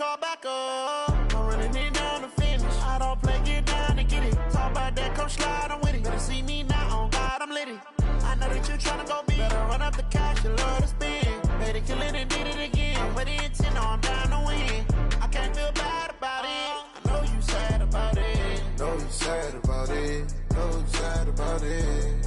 call back up. I'm running it down to finish. I don't play, get down to get it. Talk about that, come slide, I'm with it. Better see me now, on God, I'm litty. I know that you tryna go big. Better run up the cash, you love to spend. Better kill it and did it again. With the intent, no, I'm down to win. I can't feel bad about it. I know you sad about it. Know you sad about it. Know you sad about it.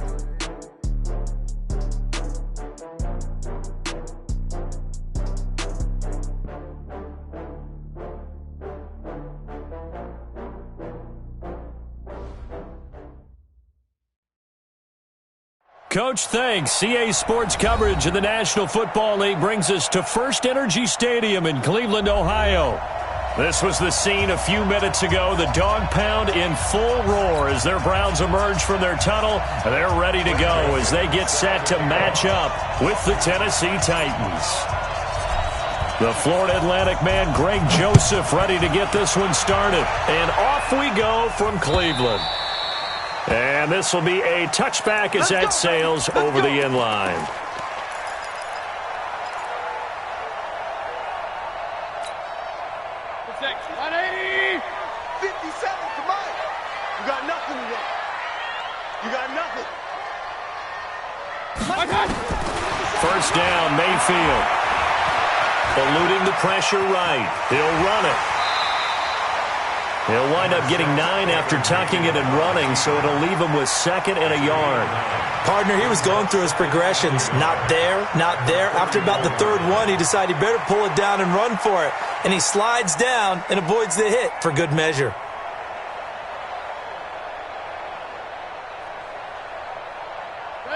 Coach, thanks. CA Sports coverage of the National Football League brings us to First Energy Stadium in Cleveland, Ohio. This was the scene a few minutes ago. The dog pound in full roar as their Browns emerge from their tunnel. They're ready to go as they get set to match up with the Tennessee Titans. The Florida Atlantic man, Greg Joseph, ready to get this one started. And off we go from Cleveland. And this will be a touchback as that sails over the end line. Protect. 180. 57. Come on. You got nothing today. You got nothing. First down, Mayfield. Eluding the pressure right. He'll run it. He'll wind up getting 9 after tucking it and running, so it'll leave him with 2nd and a yard. Partner, he was going through his progressions. Not there, not there. After about the 3rd one, he decided he better pull it down and run for it. And he slides down and avoids the hit for good measure.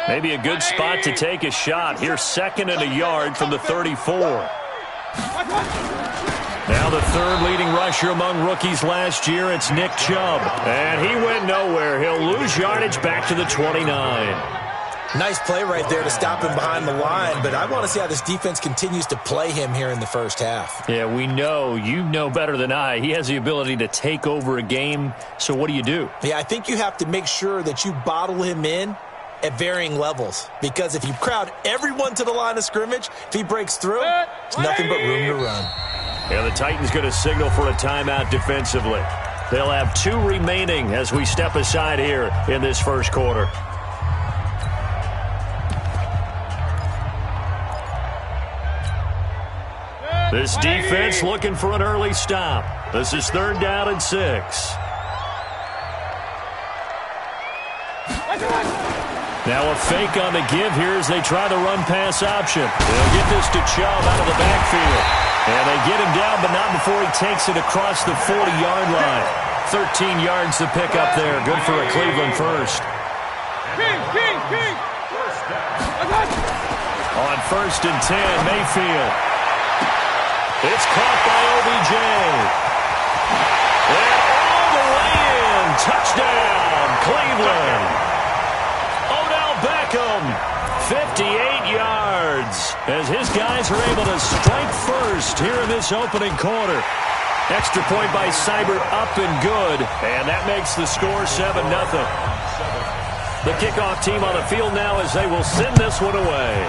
Maybe a good spot to take a shot. Here's 2nd and a yard from the 34. Now the 3rd leading rusher among rookies last year, it's Nick Chubb. And he went nowhere. He'll lose yardage back to the 29. Nice play right there to stop him behind the line, but I want to see how this defense continues to play him here in the first half. Yeah, we know. You know better than I. He has the ability to take over a game, so what do you do? Yeah, I think you have to make sure that you bottle him in at varying levels, because if you crowd everyone to the line of scrimmage, if he breaks through, it's nothing but room to run. Yeah, the Titans going to signal for a timeout defensively. They'll have 2 remaining as we step aside here in this first quarter. This defense looking for an early stop. This is 3rd down and 6. Now a fake on the give here as they try the run-pass option. They'll get this to Chubb out of the backfield. And they get him down, but not before he takes it across the 40-yard line. 13 yards to pick up there. Good for a Cleveland first. On 1st and 10, Mayfield. It's caught by OBJ. And all the way in. Touchdown, Cleveland. Odell Beckham, 58 yards, as his guys are able to strike first here in this opening quarter. Extra point by Seibert, up and good, and that makes the score 7-0. The kickoff team on the field now as they will send this one away.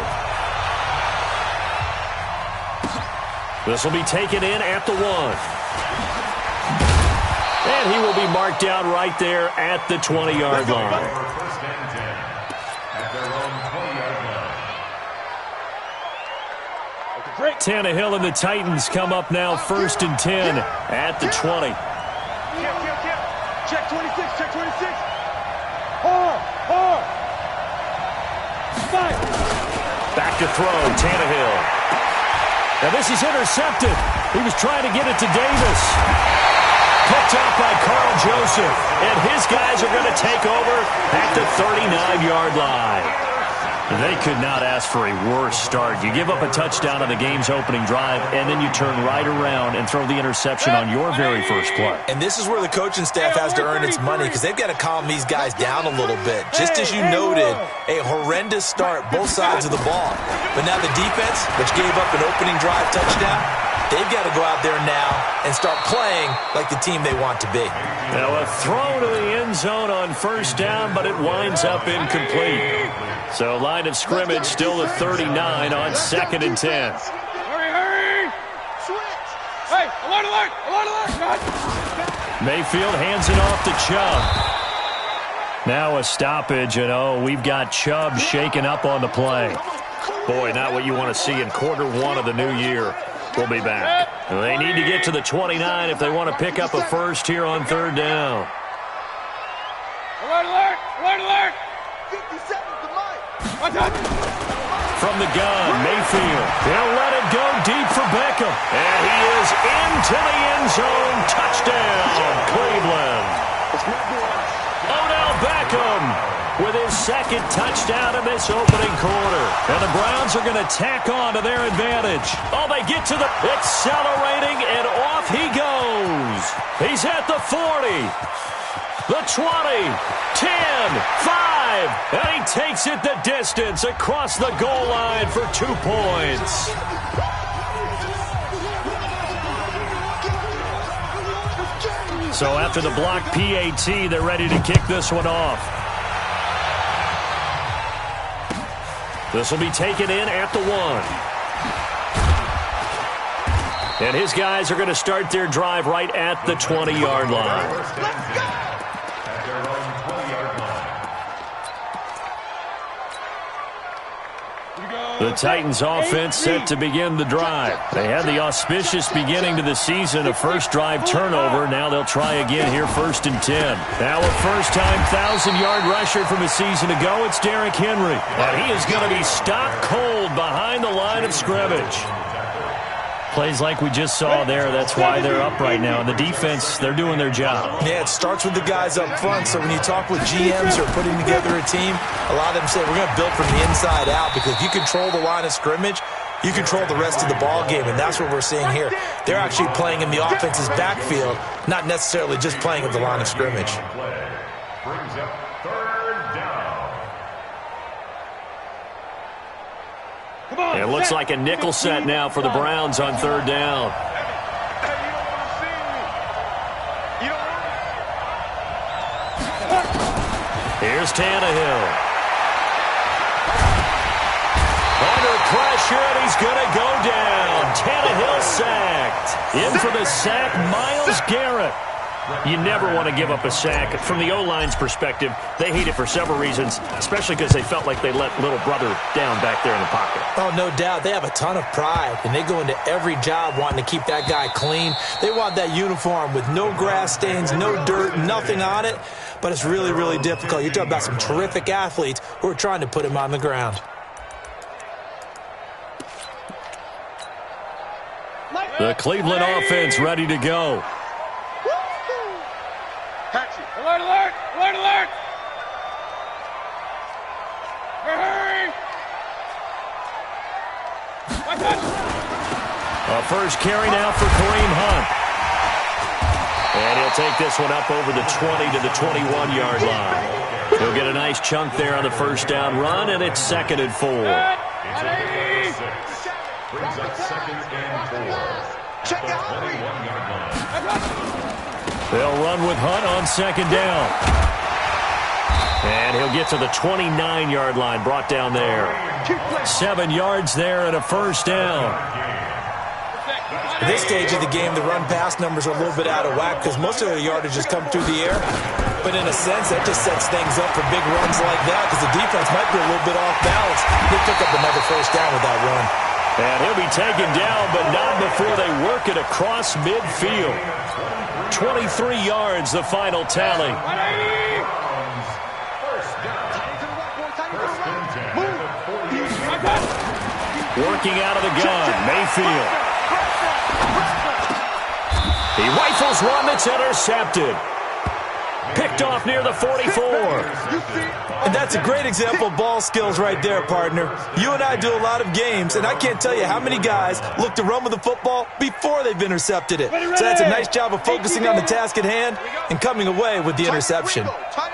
This will be taken in at the 1. And he will be marked down right there at the 20-yard line. Tannehill and the Titans come up now 1st and 10 at the 20. Check 26, check 26. Hard. Back to throw, Tannehill. Now this is intercepted. He was trying to get it to Davis. Picked up by Carl Joseph. And his guys are going to take over at the 39-yard line. They could not ask for a worse start. You give up a touchdown on the game's opening drive, and then you turn right around and throw the interception on your very first play. And this is where the coaching staff has to earn its money, because they've got to calm these guys down a little bit. Just as you noted, a horrendous start, both sides of the ball. But now the defense, which gave up an opening drive touchdown, they've got to go out there now and start playing like the team they want to be. Now a throw to the end zone on 1st down, but it winds up incomplete. So line of scrimmage still at 39 on 2nd and 10. Hurry. Hey, alert, alert, alert, alert. Mayfield hands it off to Chubb. Now a stoppage, and we've got Chubb shaken up on the play. Boy, not what you want to see in quarter one of the new year. We'll be back. They need to get to the 29 if they want to pick up a first here on third down. Alert, alert, alert, alert. 50 seconds to Mike. From the gun, Mayfield. They'll let it go deep for Beckham. And he is into the end zone. Touchdown, Cleveland. Odell Beckham with his second touchdown in this opening quarter. And the Browns are going to tack on to their advantage. Oh, they get to the accelerating, and off he goes. He's at the 40. The 20, 10, 5, and he takes it the distance across the goal line for 2 points. So after the block PAT, they're ready to kick this one off. This will be taken in at the 1. And his guys are going to start their drive right at the 20-yard line. Let's go! The Titans offense set to begin the drive. They had the auspicious beginning to the season, a first drive turnover. Now they'll try again here, 1st and 10. Now a first-time 1,000-yard rusher from a season ago, it's Derrick Henry. And he is going to be stopped cold behind the line of scrimmage. Plays like we just saw there, that's why they're up right now. And the defense, they're doing their job. Yeah, it starts with the guys up front. So when you talk with GMs who are putting together a team, a lot of them say we're going to build from the inside out, because if you control the line of scrimmage, you control the rest of the ball game, and that's what we're seeing here. They're actually playing in the offense's backfield, not necessarily just playing at the line of scrimmage. Brings up third down. It looks like a nickel set now for the Browns on third down. Here's Tannehill. Under pressure, and he's going to go down. Tannehill sacked. In for the sack, Myles Garrett. You never want to give up a sack. From the O-line's perspective, they hate it for several reasons, especially because they felt like they let little brother down back there in the pocket. Oh, no doubt. They have a ton of pride, and they go into every job wanting to keep that guy clean. They want that uniform with no grass stains, no dirt, nothing on it, but it's really, really difficult. You're talking about some terrific athletes who are trying to put him on the ground. The Cleveland offense ready to go. Alert, alert, alert, alert! Hurry! A first carry now for Kareem Hunt. And he'll take this one up over the 20 to the 21-yard line. He'll get a nice chunk there on the first down run, and it's 2nd and 4. Brings up 2nd and 4. Check out! 21-yard line. They'll run with Hunt on 2nd down. And he'll get to the 29-yard line, brought down there. 7 yards there and a first down. At this stage of the game, the run-pass numbers are a little bit out of whack because most of their yardage has come through the air. But in a sense, that just sets things up for big runs like that because the defense might be a little bit off balance. They pick up another first down with that run. And he'll be taken down, but not before they work it across midfield. 23 yards, the final tally. Working out of the gun, Mayfield. He rifles one that's intercepted. Picked off near the 44. And that's a great example of ball skills right there, partner. You and I do a lot of games, and I can't tell you how many guys look to run with the football before they've intercepted it. So that's a nice job of focusing on the task at hand and coming away with the interception.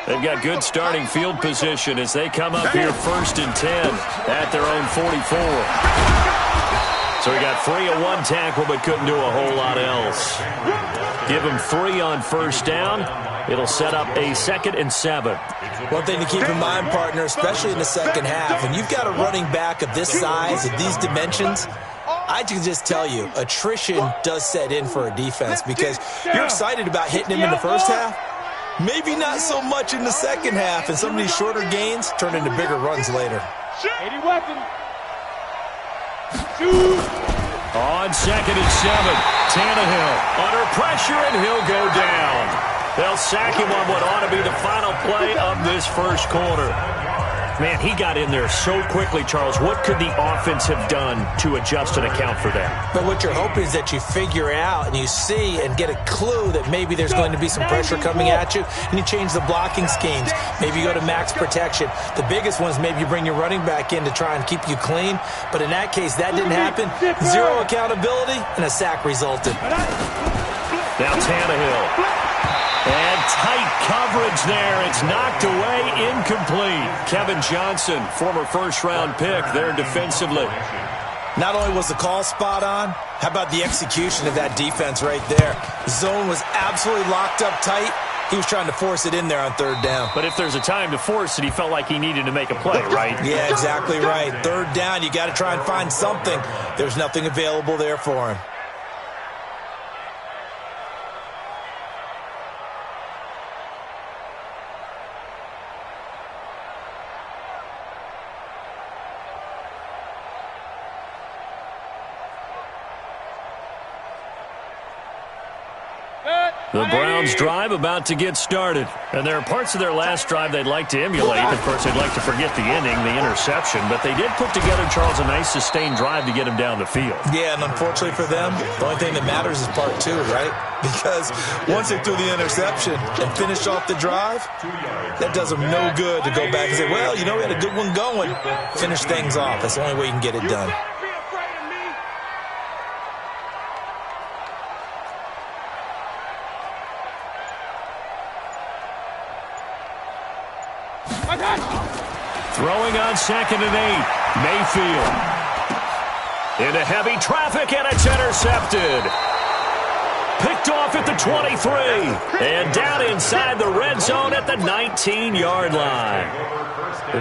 They've got good starting field position as they come up here 1st and 10 at their own 44. So he got 3 on one tackle but couldn't do a whole lot else. Give him 3 on first down. It'll set up a 2nd and 7. One thing to keep in mind, partner, especially in the second half, when you've got a running back of this size, of these dimensions, I can just tell you, attrition does set in for a defense because you're excited about hitting him in the first half. Maybe not so much in the second half, and some of these shorter gains turn into bigger runs later. 80 weapon. Shoot. On 2nd and 7, Tannehill under pressure, and he'll go down. They'll sack him on what ought to be the final play of this first quarter. Man, he got in there so quickly, Charles. What could the offense have done to adjust and account for that? But what you're hoping is that you figure out and you see and get a clue that maybe there's going to be some pressure coming at you, and you change the blocking schemes. Maybe you go to max protection. The biggest one is maybe you bring your running back in to try and keep you clean. But in that case, that didn't happen. Zero accountability, and a sack resulted. Now Tannehill. And tight coverage there. It's knocked away, incomplete. Kevin Johnson, former first-round pick there defensively. Not only was the call spot on, how about the execution of that defense right there? Zone was absolutely locked up tight. He was trying to force it in there on 3rd down. But if there's a time to force it, he felt like he needed to make a play, right? Yeah, exactly right. 3rd down, you got to try and find something. There's nothing available there for him. The Browns drive about to get started. And there are parts of their last drive they'd like to emulate. Of course, they'd like to forget the inning, the interception. But they did put together, Charles, a nice sustained drive to get him down the field. Yeah, and unfortunately for them, the only thing that matters is part 2, right? Because once they threw the interception and finished off the drive, that does them no good to go back and say, well, you know, we had a good one going. Finish things off. That's the only way you can get it done. Throwing on 2nd and 8. Mayfield. Into heavy traffic, and it's intercepted. Picked off at the 23. And down inside the red zone at the 19-yard line.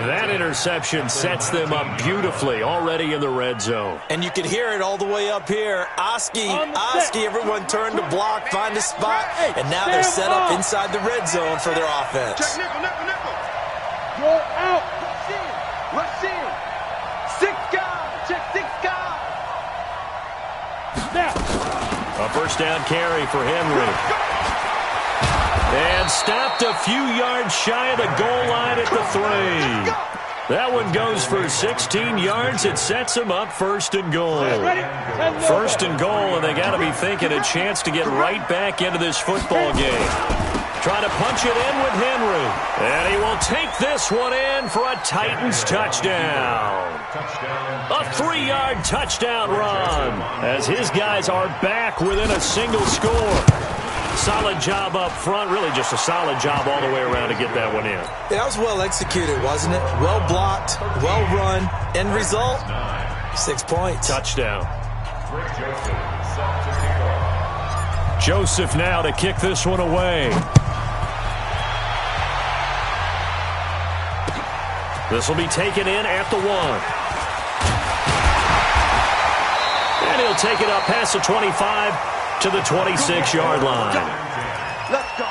That interception sets them up beautifully already in the red zone. And you can hear it all the way up here. Oski, everyone turned to block, find a spot, and now they're set up inside the red zone for their offense. Check nickel. Roll out. Rush in. 6 guys. Check 6 guys. A first down carry for Henry. And stopped a few yards shy of the goal line at the 3. That one goes for 16 yards. It sets them up 1st and goal. 1st and goal, and they got to be thinking a chance to get right back into this football game. Trying to punch it in with Henry. And he will take this one in for a Titans touchdown. A 3-yard touchdown run as his guys are back within a single score. Solid job up front. Really just a solid job all the way around to get that one in. That was well executed, wasn't it? Well blocked, well run. End result, 6 points. Touchdown. Joseph now to kick this one away. This will be taken in at the 1. And he'll take it up past the 25 to the 26-yard line. Let's go.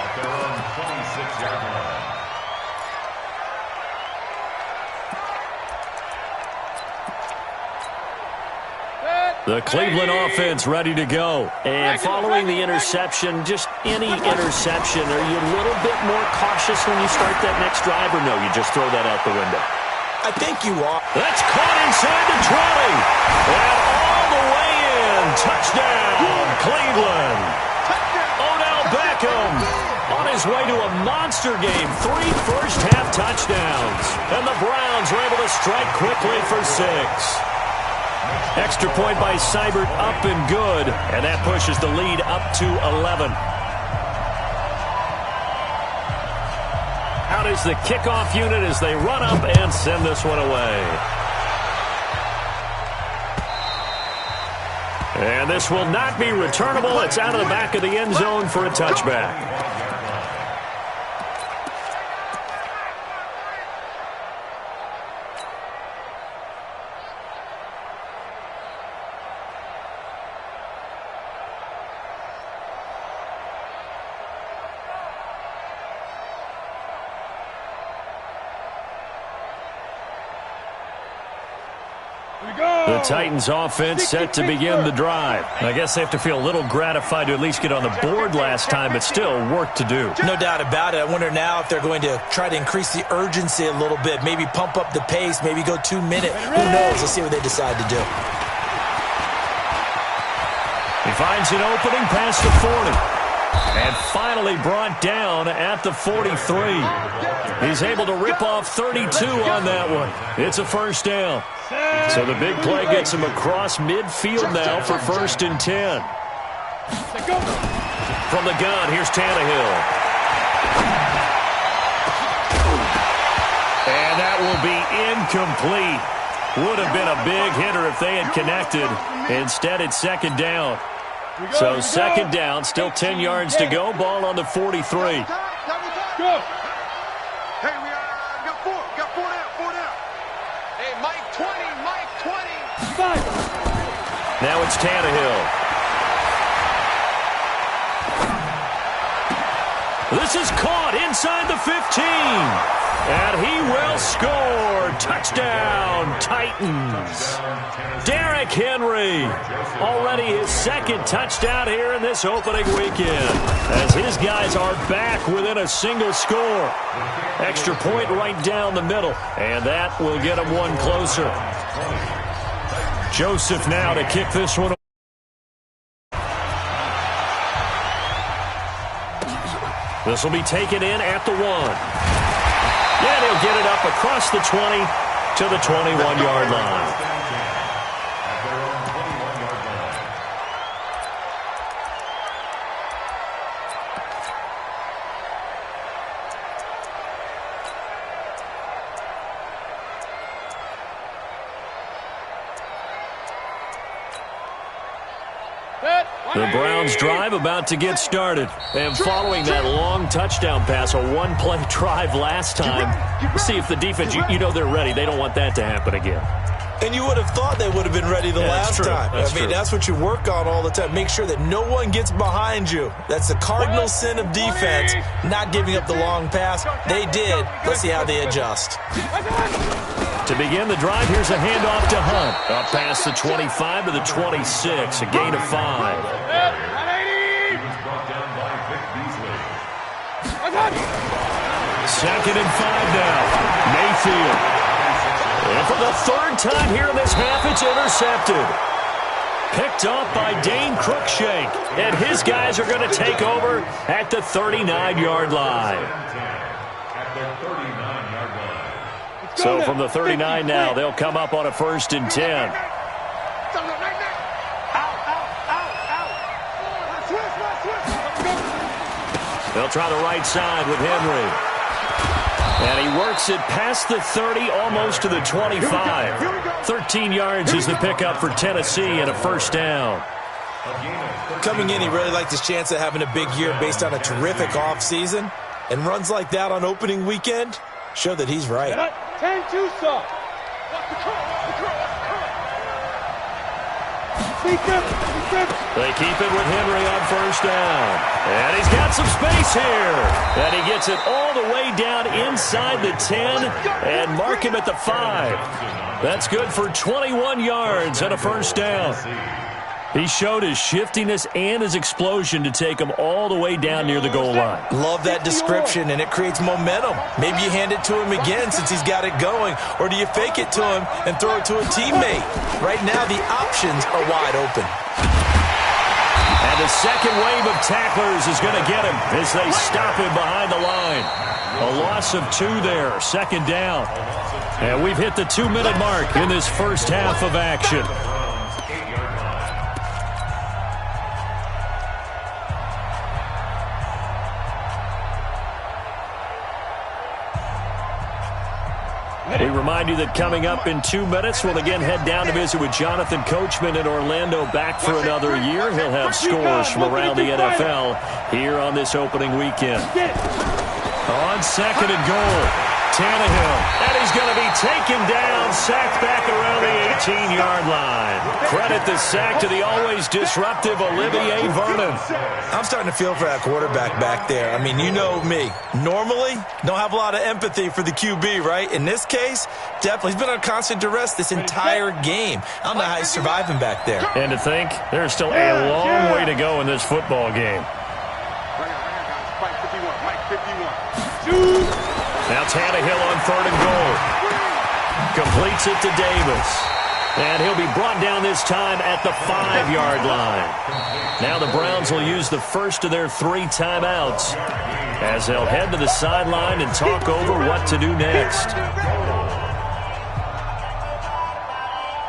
The Cleveland offense ready to go. And following the interception, just any interception, are you a little bit more cautious when you start that next drive, or no, you just throw that out the window? I think you are. That's caught inside the 20. And all the way in. Touchdown, Cleveland. Odell Beckham on his way to a monster game. 3 first-half touchdowns. And the Browns were able to strike quickly for 6. Extra point by Seibert, up and good. And that pushes the lead up to 11. Out is the kickoff unit as they run up and send this one away. And this will not be returnable. It's out of the back of the end zone for a touchback. The Titans offense set to begin the drive. I guess they have to feel a little gratified to at least get on the board last time, but still work to do. No doubt about it. I wonder now if they're going to try to increase the urgency a little bit, maybe pump up the pace, maybe go 2 minute. Who knows? Let's see what they decide to do. He finds an opening past the 40. And finally brought down at the 43. He's able to rip off 32 on that one. It's a first down. So the big play gets him across midfield now for 1st and 10. From the gun, here's Tannehill. And that will be incomplete. Would have been a big hitter if they had connected. Instead, it's 2nd down. So 2nd down, still 10 yards to go. Ball on the 43. Go. Hey, we got 4. Got 4 down. Hey, Mike 20. Now it's Tannehill. This is caught inside the 15. And he will score. Touchdown, Titans. Derrick Henry. Already his 2nd touchdown here in this opening weekend. As his guys are back within a single score. Extra point right down the middle. And that will get him one closer. Joseph now to kick this one. This will be taken in at the 1. And he'll get it up across the 20 to the 21-yard line. The Browns drive about to get started. And following that long touchdown pass, a one-play drive last time, see if the defense, you know they're ready. They don't want that to happen again. And you would have thought they would have been ready the last time. That's what you work on all the time. Make sure that no one gets behind you. That's the cardinal sin of defense, not giving up the long pass. They did. Let's see how they adjust. To begin the drive, here's a handoff to Hunt. Up past the 25 to the 26, a gain of 5. 2nd and 5 now. Mayfield. And for the 3rd time here in this half, it's intercepted. Picked up by Dane Cruikshank. And his guys are going to take over at the 39-yard line. So from the 39 now, they'll come up on a 1st and 10. They'll try the right side with Henry. And he works it past the 30, almost to the 25. 13 yards is the pickup for Tennessee and a 1st down. Coming in, he really liked his chance of having a big year based on a terrific offseason. And runs like that on opening weekend show that he's right. They keep it with Henry on 1st down. And he's got some space here. And he gets it all the way down inside the 10 and mark him at the 5. That's good for 21 yards and a 1st down. He showed his shiftiness and his explosion to take him all the way down near the goal line. Love that description, and it creates momentum. Maybe you hand it to him again since he's got it going, or do you fake it to him and throw it to a teammate? Right now, the options are wide open. And the second wave of tacklers is going to get him as they stop him behind the line. A loss of 2 there, 2nd down. And we've hit the 2-minute mark in this first half of action. We remind you that coming up in 2 minutes, we'll again head down to visit with Jonathan Coachman in Orlando, back for another year. He'll have scores from around the NFL here on this opening weekend. On 2nd and goal, Tannehill. And he's going to be taken down, sacked back around the 18-yard line. Credit the sack to the always disruptive Olivier Vernon. I'm starting to feel for that quarterback back there. I mean, you know me. Normally, don't have a lot of empathy for the QB, right? In this case, definitely. He's been on constant duress this entire game. I don't know how he's surviving back there. And to think, there's still a long way to go in this football game. Now Tannehill on 3rd and goal. Completes it to Davis. And he'll be brought down this time at the 5-yard line. Now the Browns will use the first of their 3 timeouts as they'll head to the sideline and talk over what to do next.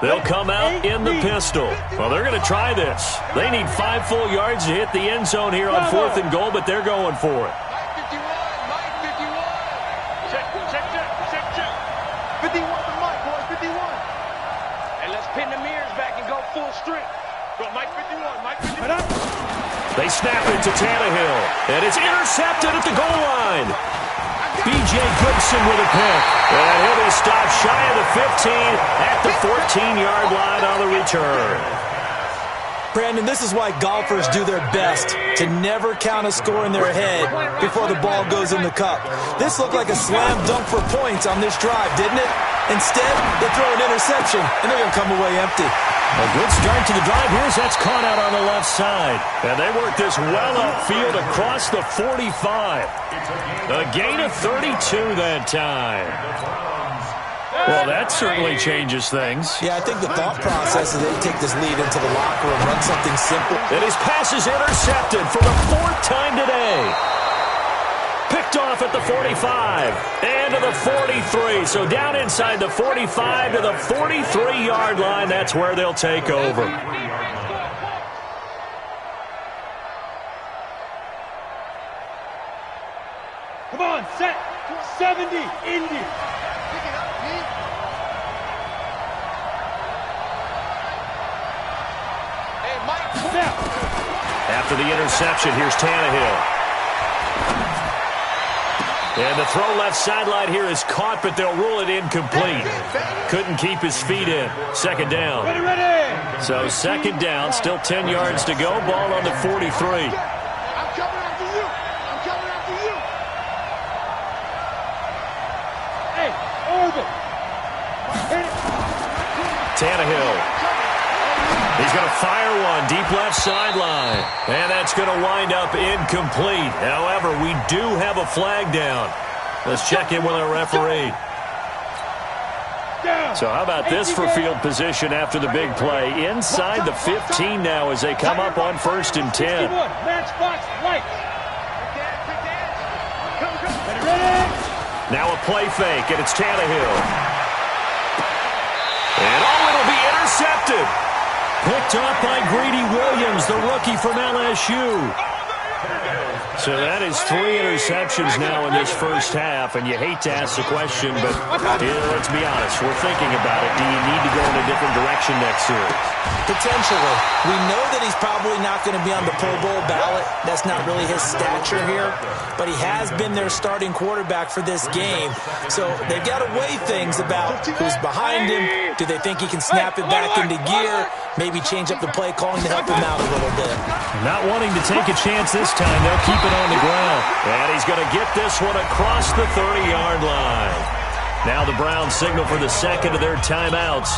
They'll come out in the pistol. Well, they're going to try this. They need 5 full yards to hit the end zone here on 4th and goal, but they're going for it. 51 to Mike, boys, 51. And let's pin the mirrors back and go full strength. Go, Mike 51, Mike 51. They snap it to Tannehill, and it's intercepted at the goal line. B.J. Goodson with a pick, and he'll be stopped shy of the 15 at the 14-yard line on the return. Brandon, this is why golfers do their best to never count a score in their head before the ball goes in the cup. This looked like a slam dunk for points on this drive, didn't it? Instead, they throw an interception, and they're going to come away empty. A good start to the drive. Here's that's caught out on the left side. And they work this well upfield across the 45. A gain of 32 that time. Well, that certainly changes things. Yeah, I think the thought process is they take this lead into the locker room, run something simple. And his pass is intercepted for the 4th time today. Picked off at the 45 and to the 43. So down inside the 45 to the 43-yard line. That's where they'll take over. Come on, set. 70, Indy. After the interception, here's Tannehill. And the throw left sideline here is caught, but they'll rule it incomplete. Couldn't keep his feet in. 2nd down. So 2nd down, still 10 yards to go. Ball on the 43. I'm coming after you. I'm coming after you. Hey, Orbit. Tannehill. He's going to fire one deep left sideline. And that's going to wind up incomplete. However, we do have a flag down. Let's check in with our referee. So how about this for field position after the big play? Inside the 15 now as they come up on 1st and 10. Now a play fake, and it's Tannehill. And it'll be intercepted. Picked up by Greedy Williams, the rookie from LSU. So that is 3 interceptions now in this first half, and you hate to ask the question, but let's be honest, we're thinking about it. Do you need to go in a different direction next series? Potentially. We know that he's probably not going to be on the Pro Bowl ballot. That's not really his stature here, but he has been their starting quarterback for this game. So they've got to weigh things about who's behind him. Do they think he can snap it back into gear? Maybe change up the play calling to help him out a little bit. Not wanting to take a chance this time, they'll keep it on the ground. And he's going to get this one across the 30-yard line. Now the Browns signal for the 2nd of their timeouts,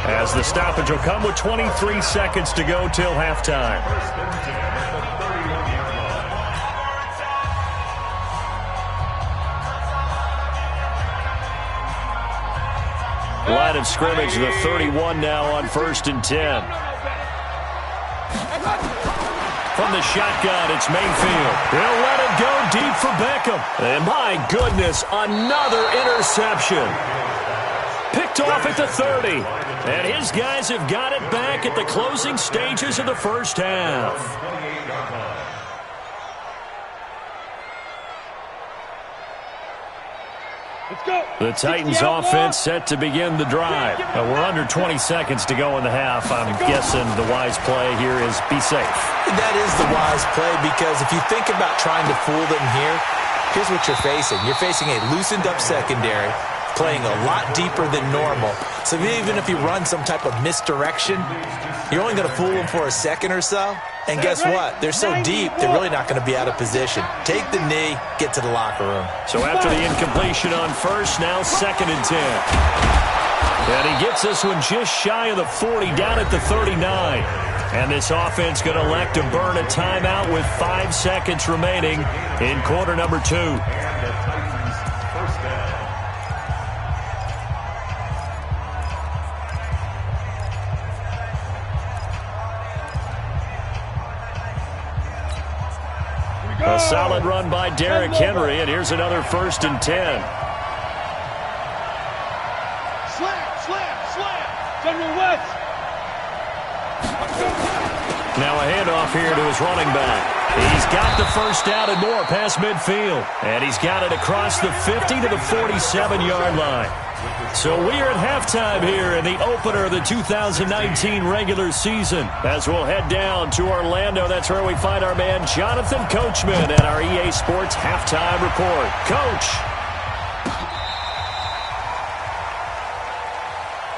as the stoppage will come with 23 seconds to go till halftime. Line of scrimmage, the 31 now on 1st and 10. From the shotgun, it's Mayfield. He'll let it go deep for Beckham. And my goodness, another interception. Picked off at the 30. And his guys have got it back at the closing stages of the first half. The Titans offense set to begin the drive. We're under 20 seconds to go in the half. I'm guessing the wise play here is be safe. That is the wise play, because if you think about trying to fool them here, here's what you're facing. You're facing a loosened up secondary, playing a lot deeper than normal. So even if you run some type of misdirection, you're only going to fool them for a second or so. And guess what? They're so deep, they're really not going to be out of position. Take the knee, get to the locker room. So after the incompletion on first, now 2nd and 10. And he gets this one just shy of the 40, down at the 39. And this offense going to elect to burn a timeout with 5 seconds remaining in quarter number 2. A solid run by Derrick Henry, and here's another 1st and 10. Slam. General West. Now a handoff here to his running back. He's got the first down and more past midfield. And he's got it across the 50 to the 47-yard line. So we are at halftime here in the opener of the 2019 regular season. As we'll head down to Orlando, that's where we find our man Jonathan Coachman at our EA Sports Halftime Report. Coach.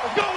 Let's go.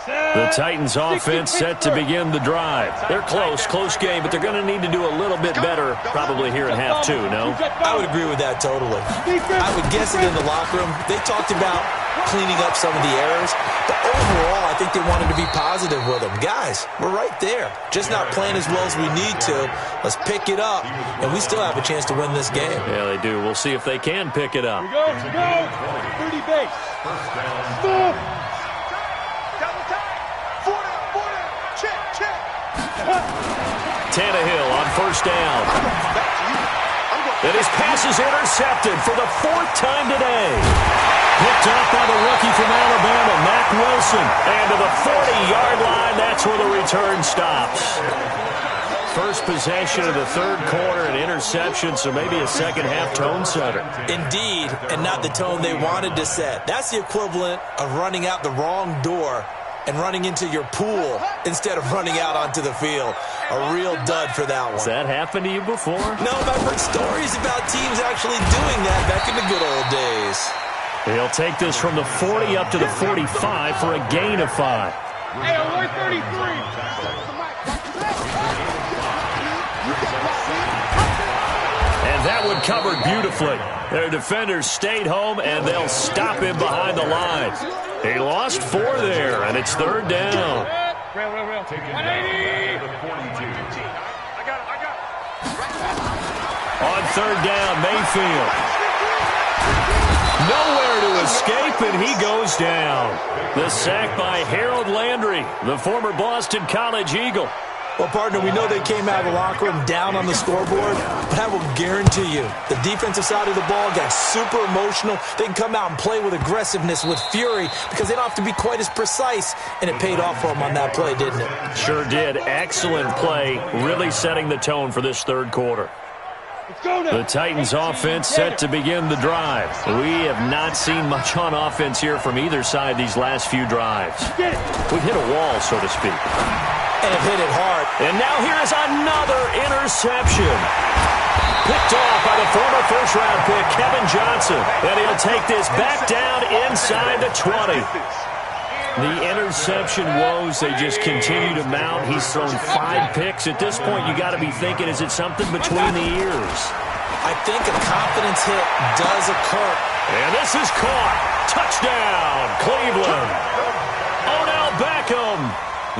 The Titans offense set to begin the drive. They're close game, but they're going to need to do a little bit better probably here in half 2, no? I would agree with that totally. I would guess it in the locker room. They talked about cleaning up some of the errors, but overall I think they wanted to be positive with them. Guys, we're right there. Just not playing as well as we need to. Let's pick it up, and we still have a chance to win this game. Yeah, they do. We'll see if they can pick it up. Here we go. 30 base. Stop. Tannehill on first down. And his pass is intercepted for the 4th time today. Picked off by the rookie from Alabama, Mack Wilson. And to the 40-yard line, that's where the return stops. First possession of the 3rd quarter, an interception, so maybe a second-half tone setter. Indeed, and not the tone they wanted to set. That's the equivalent of running out the wrong door and running into your pool instead of running out onto the field. A real dud for that one. Has that happened to you before? No, but I've heard stories about teams actually doing that back in the good old days. He'll take this from the 40 up to the 45 for a gain of 5. Hey, 133. And that one covered beautifully. Their defenders stayed home, and they'll stop him behind the line. He lost 4 there, and it's 3rd down. Real. 180. On 3rd down, Mayfield. Nowhere to escape, and he goes down. The sack by Harold Landry, the former Boston College Eagle. Well, partner, we know they came out of the locker room down on the scoreboard, but I will guarantee you the defensive side of the ball got super emotional. They can come out and play with aggressiveness, with fury, because they don't have to be quite as precise, and it paid off for them on that play, didn't it? Sure did. Excellent play, really setting the tone for this 3rd quarter. The Titans offense set to begin the drive. We have not seen much on offense here from either side these last few drives. We've hit a wall, so to speak. And have hit it hard. And now here is another interception. Picked off by the former first-round pick, Kevin Johnson. And he'll take this back down inside the 20. The interception woes, they just continue to mount. He's thrown 5 picks. At this point, you got to be thinking, is it something between the ears? I think a confidence hit does occur. And this is caught. Touchdown, Cleveland. Odell Beckham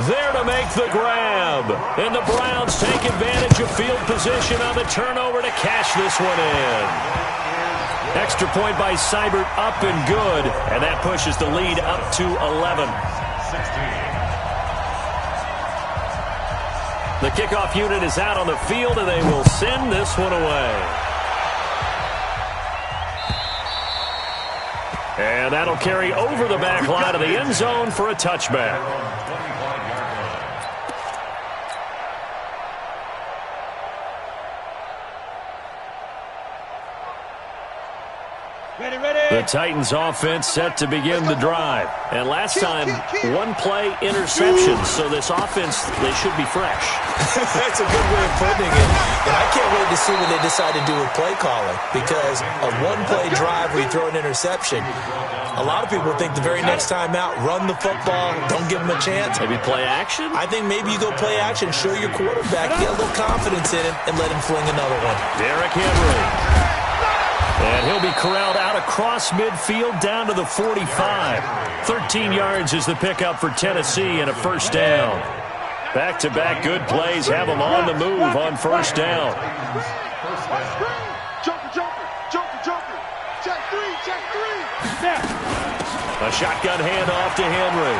there to make the grab. And the Browns take advantage of field position on the turnover to cash this one in. Extra point by Seibert, up and good. And that pushes the lead up to 11. The kickoff unit is out on the field, and they will send this one away. And that'll carry over the back line of the end zone for a touchback. The Titans offense set to begin the drive. And last time, one-play interceptions. So this offense, they should be fresh. That's a good way of putting it. And I can't wait to see what they decide to do with play calling. Because a one-play drive where you throw an interception, a lot of people think the very next time out, run the football, don't give them a chance. Maybe play action? I think maybe you go play action, show your quarterback, get a little confidence in him, and let him fling another one. Derrick Henry. And he'll be corralled out across midfield down to the 45. 13 yards is the pickup for Tennessee and a first down. Back-to-back good plays have them on the move on first down. Joker. Check three. A shotgun handoff to Henry.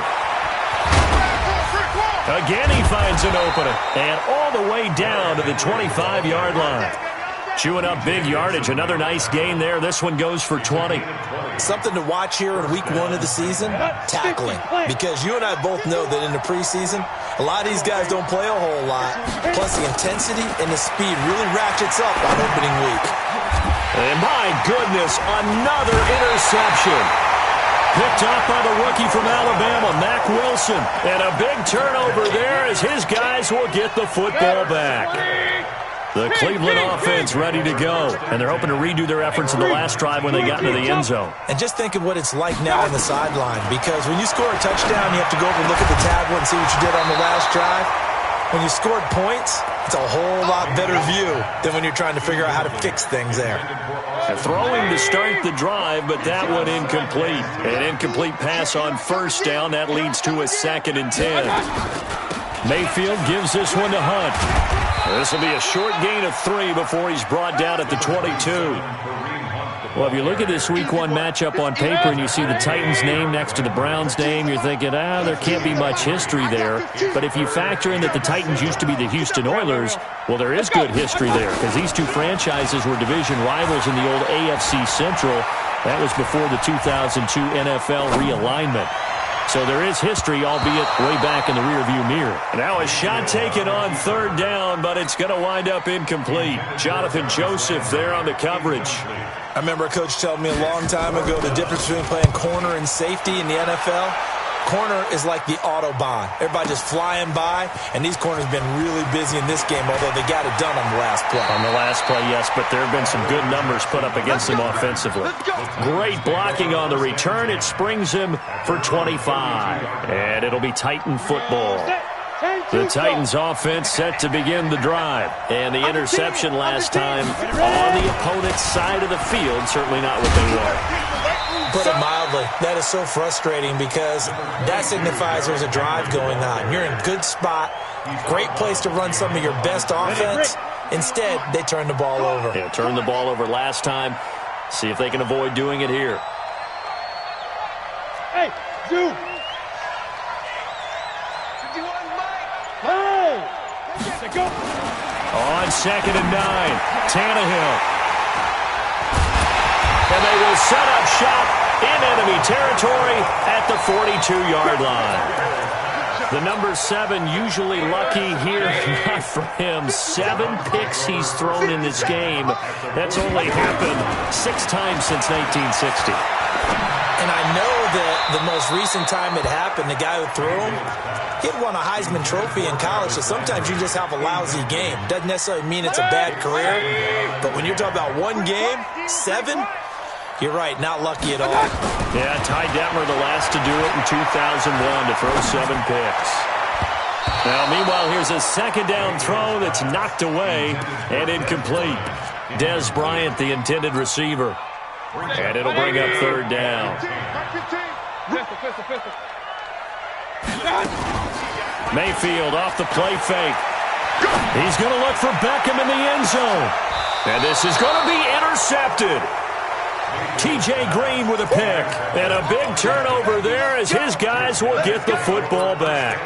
Again he finds an opening. And all the way down to the 25-yard line. Chewing up big yardage. Another nice gain there. This one goes for 20. Something to watch here in week 1 of the season, tackling. Because you and I both know that in the preseason, a lot of these guys don't play a whole lot. Plus the intensity and the speed really ratchets up on opening week. And my goodness, another interception. Picked up by the rookie from Alabama, Mack Wilson. And a big turnover there as his guys will get the football back. The Cleveland offense ready to go. And they're hoping to redo their efforts in the last drive when they got into the end zone. And just think of what it's like now on the sideline. Because when you score a touchdown, you have to go over and look at the tablet and see what you did on the last drive. When you scored points, it's a whole lot better view than when you're trying to figure out how to fix things there. And throwing to start the drive, but that one incomplete. An incomplete pass on first down. That leads to a 2nd and 10. Mayfield gives this one to Hunt. This will be a short gain of 3 before he's brought down at the 22. Well, if you look at this Week 1 matchup on paper and you see the Titans' name next to the Browns' name, you're thinking, there can't be much history there. But if you factor in that the Titans used to be the Houston Oilers, well, there is good history there because these two franchises were division rivals in the old AFC Central. That was before the 2002 NFL realignment. So there is history, albeit way back in the rearview mirror. Now a shot taken on third down, but it's going to wind up incomplete. Jonathan Joseph there on the coverage. I remember a coach telling me a long time ago the difference between playing corner and safety in the NFL. Corner is like the Autobahn. Everybody just flying by, and these corners have been really busy in this game, although they got it done on the last play. On the last play, yes, but there have been some good numbers put up against them offensively. Great blocking on the return. It springs him for 25, and it'll be Titan football. The Titans offense set to begin the drive, and the interception last time on the opponent's side of the field, certainly not what they want. Put it mildly, that is so frustrating because that signifies there's a drive going on. You're in a good spot, great place to run some of your best offense. Instead, they turn the ball over. Yeah, turned the ball over last time. See if they can avoid doing it here. Hey, you! On 2nd and 9, Tannehill. And they will set up shop in enemy territory at the 42-yard line. The number 7 usually lucky here, not for him. 7 picks he's thrown in this game. That's only happened 6 times since 1960. And I know that the most recent time it happened, the guy who threw him, he had won a Heisman Trophy in college, so sometimes you just have a lousy game. Doesn't necessarily mean it's a bad career, but when you're talking about one game, 7, you're right, not lucky at all. Yeah, Ty Detmer, the last to do it in 2001 to throw 7 picks. Now, meanwhile, here's a 2nd down throw that's knocked away and incomplete. Dez Bryant, the intended receiver. And it'll bring up 3rd down. Mayfield off the play fake. He's going to look for Beckham in the end zone. And this is going to be intercepted. T.J. Green with a pick. And a big turnover there as his guys will get the football back.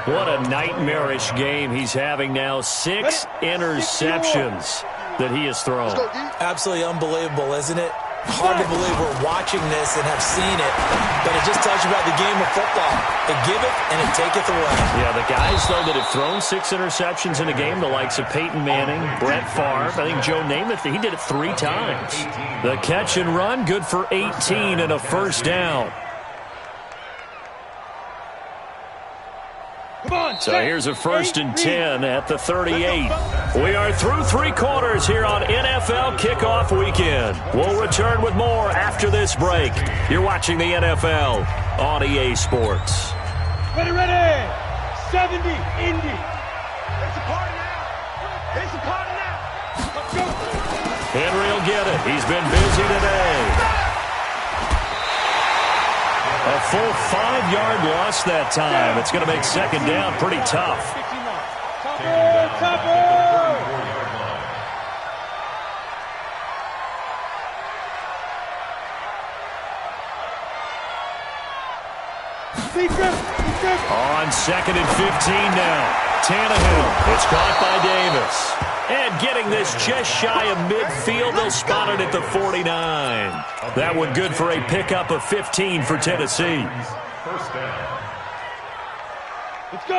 What a nightmarish game he's having now. 6 interceptions that he has thrown. Absolutely unbelievable, isn't it? Hard to believe we're watching this and have seen it, but it just tells you about the game of football. It giveth and it taketh away. Yeah, the guys, though, that have thrown 6 interceptions in a game, the likes of Peyton Manning, Brett Favre, I think Joe Namath, he did it 3 times. The catch and run, good for 18 and a first down. So here's a first and 10 at the 38. We are through 3 quarters here on NFL Kickoff Weekend. We'll return with more after this break. You're watching the NFL on EA Sports. Ready, 70, Indy. It's a party now. It's a party now. Let's go. Henry will get it. He's been busy today. A full 5-yard loss that time. It's going to make second down pretty tough. On second and 15 now. Tannehill. It's caught by Davis. And getting this just shy of midfield, they'll spot it at the 49. That one good for a pickup of 15 for Tennessee.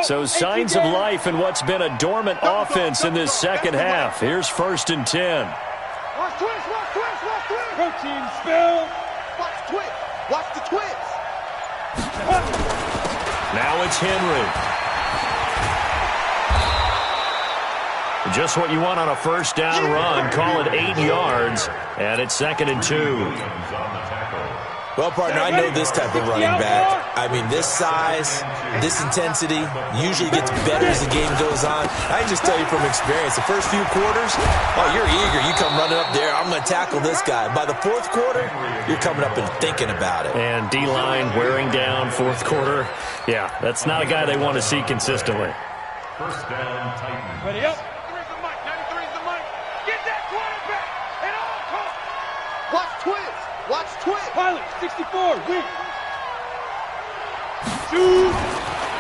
So signs of life in what's been a dormant offense in this second half. Here's first and 10. Watch twist, watch twist, watch twist. Protein spill. Watch twist, watch the twist. Now it's Henry. Just what you want on a first down run. Call it 8 yards, and it's second and 2. Well, partner, I know this type of running back. I mean, this size, this intensity usually gets better as the game goes on. I can just tell you from experience, the first few quarters, oh, you're eager. You come running up there, I'm going to tackle this guy. By the fourth quarter, you're coming up and thinking about it. And D-line wearing down fourth quarter. Yeah, that's not a guy they want to see consistently. First down, Titans. Ready up. 93's the mic. 93's the mic. Get that quarterback at all costs. Watch twist. Watch twist. Pilot, 64. Win. Shoot.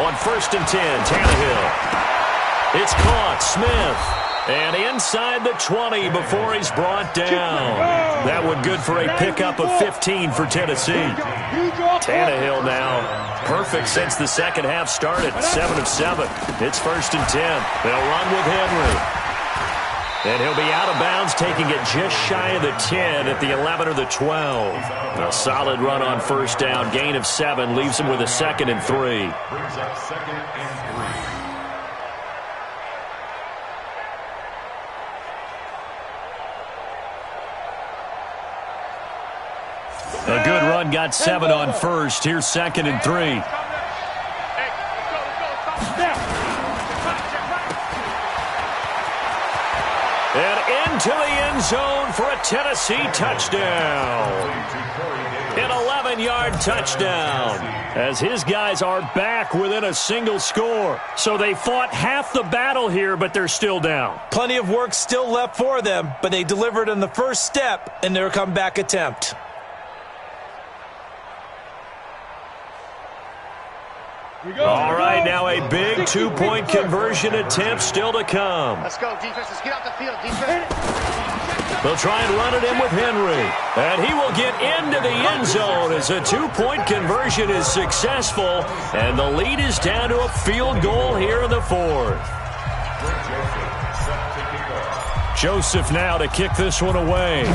On first and 10, Tannehill. It's caught. Smith. And inside the 20 before he's brought down. That one good for a pickup of 15 for Tennessee. Tannehill now perfect since the second half started. 7 of 7. It's first and 10. They'll run with Henry. And he'll be out of bounds, taking it just shy of the 10 at the 11 or the 12. A solid run on first down. Gain of 7 leaves him with a second and 3. Brings up second and 3. A good run, got 7 on first. Here's second and 3. And into the end zone for a Tennessee touchdown. An 11-yard touchdown. As his guys are back within a single score. So they fought half the battle here, but they're still down. Plenty of work still left for them, but they delivered in the first step in their comeback attempt. All right, now a big 2-point conversion attempt still to come. Let's go, defense. Let's get out the field, defense. They'll try and run it in with Henry. And he will get into the end zone as a 2-point conversion is successful. And the lead is down to a field goal here in the fourth. Joseph now to kick this one away.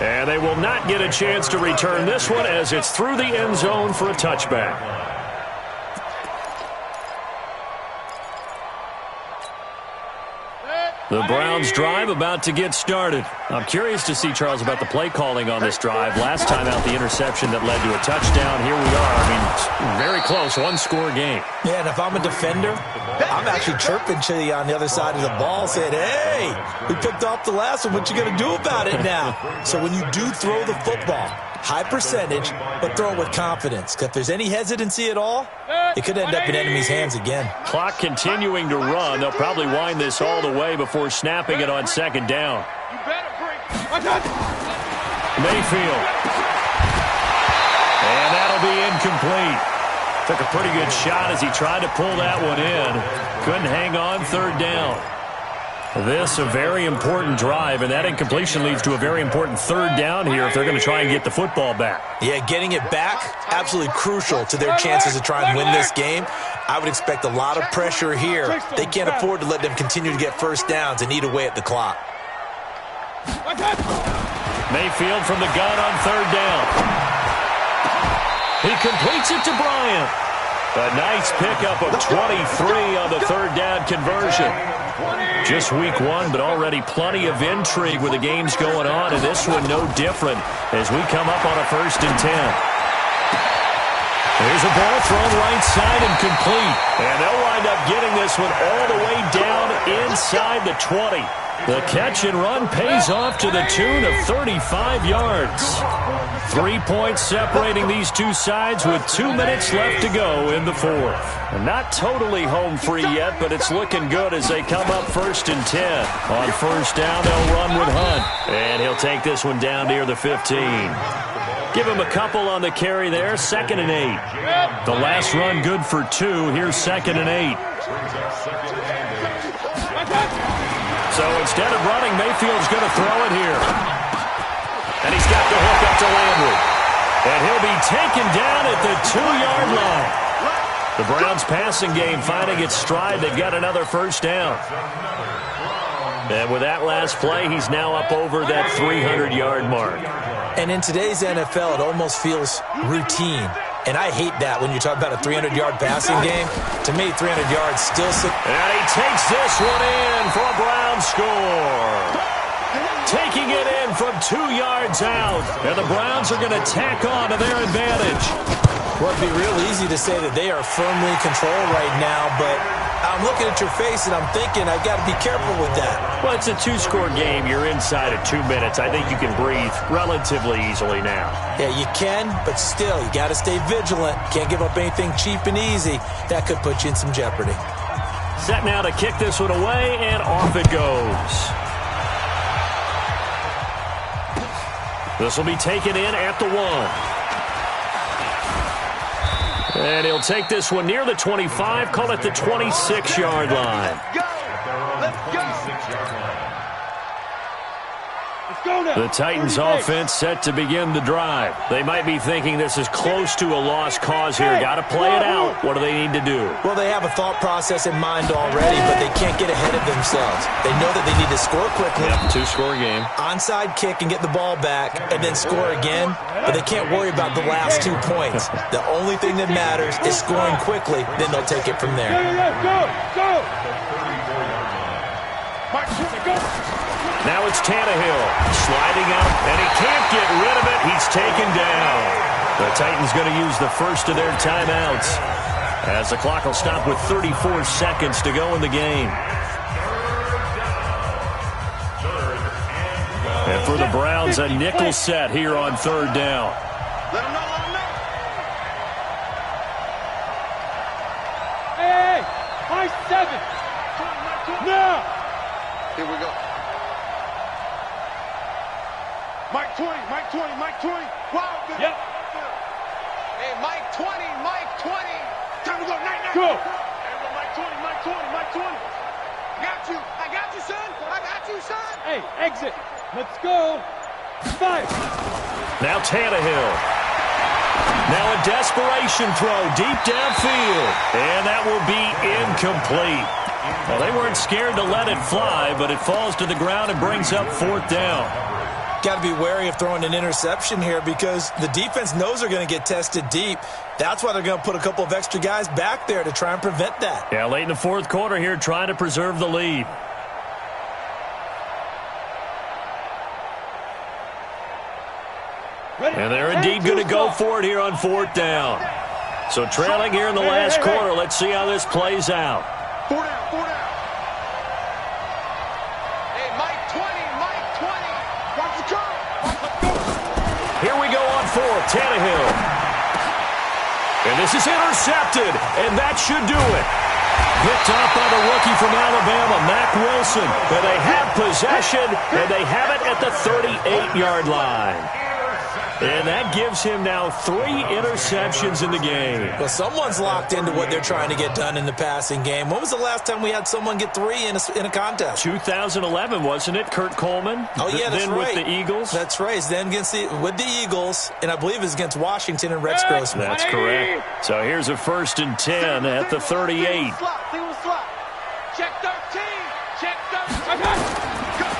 And they will not get a chance to return this one as it's through the end zone for a touchback. The Browns drive about to get started. I'm curious to see, Charles, about the play calling on this drive. Last time out, the interception that led to a touchdown. Here we are. I mean, very close, one-score game. Yeah, and if I'm a defender, I'm actually chirping to you on the other side of the ball, saying, hey, we picked off the last one. What you going to do about it now? So when you do throw the football, high percentage, but throw it with confidence. Because if there's any hesitancy at all, it could end up in enemy's hands again. Clock continuing to run. They'll probably wind this all the way before snapping it on second down. Mayfield. And that'll be incomplete. Took a pretty good shot as he tried to pull that one in. Couldn't hang on third down. This a very important drive, and that incompletion leads to a very important third down here if they're going to try and get the football back. Yeah, getting it back, absolutely crucial to their chances to try and win this game. I would expect a lot of pressure here. They can't afford to let them continue to get first downs and eat away at the clock. Mayfield from the gun on third down. He completes it to Bryant. A nice pickup of 23 on the third down conversion. Just week one, but already plenty of intrigue with the games going on, and this one no different as we come up on a 1st and 10. There's a ball thrown right side and complete. And they'll wind up getting this one all the way down inside the 20. The catch and run pays off to the tune of 35 yards. 3 points separating these two sides with 2 minutes left to go in the fourth. Not totally home free yet, but it's looking good as they come up 1st and 10. On first down, they'll run with Hunt. And he'll take this one down near the 15. Give him a couple on the carry there, 2nd and 8. The last run good for 2. Here's 2nd and 8. So instead of running, Mayfield's going to throw it here. And he's got the hook up to Landry. And he'll be taken down at the 2-yard line. The Browns passing game finding its stride. They've got another first down. And with that last play, he's now up over that 300-yard mark. And in today's NFL, it almost feels routine. And I hate that when you talk about a 300-yard passing game. To me, 300 yards still... And he takes this one in for a Browns score. Taking it in from 2 yards out. And the Browns are going to tack on to their advantage. Well, it'd be real easy to say that they are firmly in control right now, but I'm looking at your face and I'm thinking I've got to be careful with that. Well, it's a 2-score game. You're inside of 2 minutes. I think you can breathe relatively easily now. Yeah, you can, but still, you got to stay vigilant. Can't give up anything cheap and easy. That could put you in some jeopardy. Set now to kick this one away, and off it goes. This will be taken in at the 1. And he'll take this one near the 25, call it the 26-yard line. Let's go! The Titans offense set to begin the drive. They might be thinking this is close to a lost cause here. Got to play it out. What do they need to do? Well, they have a thought process in mind already, but they can't get ahead of themselves. They know that they need to score quickly. Yep, 2-score game. Onside kick and get the ball back and then score again, but they can't worry about the last 2 points. The only thing that matters is scoring quickly, then they'll take it from there. Go! Now it's Tannehill sliding out, and he can't get rid of it. He's taken down. The Titans going to use the first of their timeouts as the clock will stop with 34 seconds to go in the game. And for the Browns, a nickel set here on third down. Let him know. Hey, high 7. Now. Here we go. Mike 20. Wow, good. Yep. Hey, Mike 20. Time to go. Night. Go. Mike 20. I got you, son. Hey, exit. Let's go. 5. Now Tannehill. Now a desperation throw deep downfield. And that will be incomplete. Well, they weren't scared to let it fly, but it falls to the ground and brings up 4th down. Got to be wary of throwing an interception here because the defense knows they're going to get tested deep. That's why they're going to put a couple of extra guys back there to try and prevent that. Yeah, late in the 4th quarter here, trying to preserve the lead. And they're indeed going to go for it here on 4th down. So trailing here in the last quarter, let's see how this plays out. 4 down. Hey, Mike 20. Watch the curve. Here we go on 4th, Tannehill. And this is intercepted, and that should do it. Picked off by the rookie from Alabama, Mack Wilson. And they have possession, and they have it at the 38-yard line. And that gives him now 3 interceptions in the game. Well, someone's locked into what they're trying to get done in the passing game. When was the last time we had someone get 3 in a contest? 2011, wasn't it? Kurt Coleman? Oh, yeah, that's then right. with the Eagles? That's right. It's then with the Eagles, and I believe it's against Washington and Rex Grossman. That's correct. So here's a 1st and 10 at the 38. Check 13. Check 13.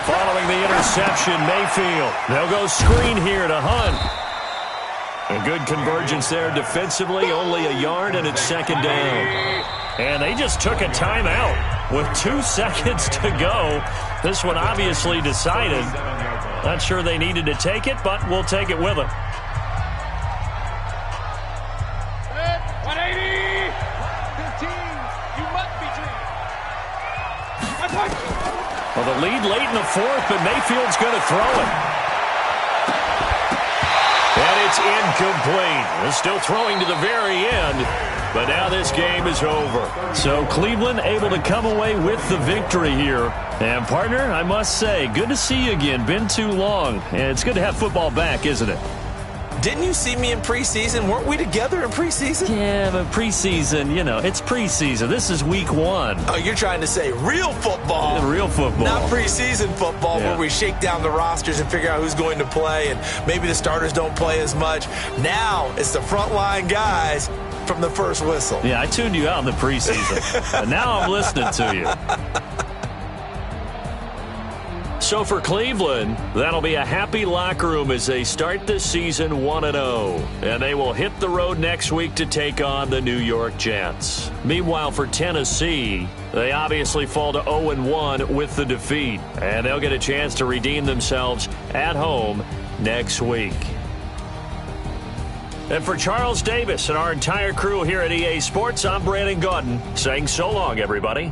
Following the interception, Mayfield. They'll go screen here to Hunt. A good convergence there defensively, only a yard, and it's 2nd down. And they just took a timeout with 2 seconds to go. This one obviously decided. Not sure they needed to take it, but we'll take it with them. 180. 15. You must be dreaming. Well, the lead late in the 4th, but Mayfield's going to throw it. And it's incomplete. They're still throwing to the very end, but now this game is over. So Cleveland able to come away with the victory here. And, partner, I must say, good to see you again. Been too long. And it's good to have football back, isn't it? Didn't you see me in preseason? Weren't we together in preseason? Yeah, but preseason, it's preseason. This is week 1. Oh, you're trying to say real football. Real football. Not preseason football where we shake down the rosters and figure out who's going to play, and maybe the starters don't play as much. Now it's the frontline guys from the first whistle. Yeah, I tuned you out in the preseason. And now I'm listening to you. So for Cleveland, that'll be a happy locker room as they start this season 1-0. And they will hit the road next week to take on the New York Jets. Meanwhile, for Tennessee, they obviously fall to 0-1 with the defeat. And they'll get a chance to redeem themselves at home next week. And for Charles Davis and our entire crew here at EA Sports, I'm Brandon Gaudin saying so long, everybody.